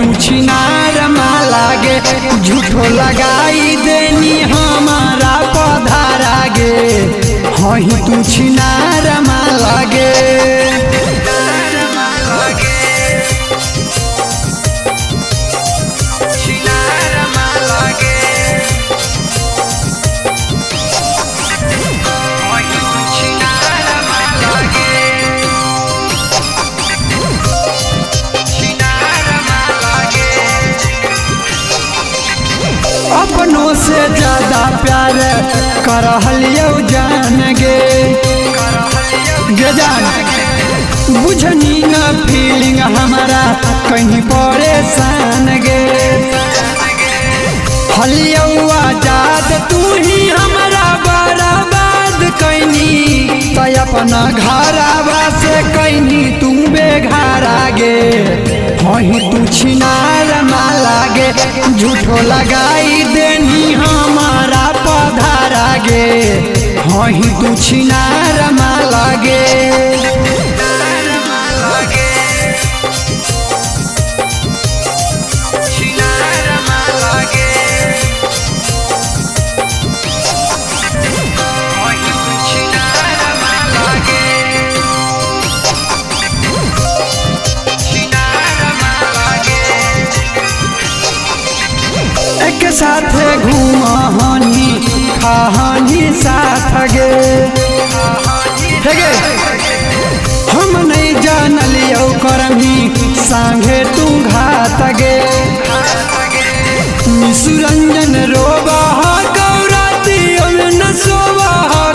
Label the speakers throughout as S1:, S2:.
S1: तू छिनार लागे झूठो लगाई देनी हमारा पधारा गे हही तू छिनार लागे अपनों से ज्यादा प्यार करहलियो जान गे जान बुझनी न फीलिंग हमारा कहीं परेशान गे हलियो आजाद तू ही हमारा बर्बाद कैनी तो अपना घरावा से कैनी तू बेघरा गे हही तू छिनार लागे झूठो लगाई देनी हमारा पधारा गे हही तू छिनार लागे एक साथ घूमहनी खाहनी साथ गे हम नहीं जानलियो करमी सांगे तू घात गे सुरंजन रोबा गौराती न सोबा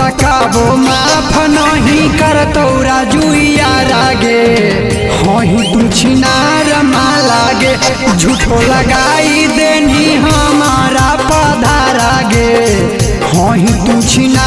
S1: तकाबो माफ नहीं कर तोरा जुइया रागे हही तू छिनार लागे झूठो लगाई देनी हमारा पधारा गे हही तू छिना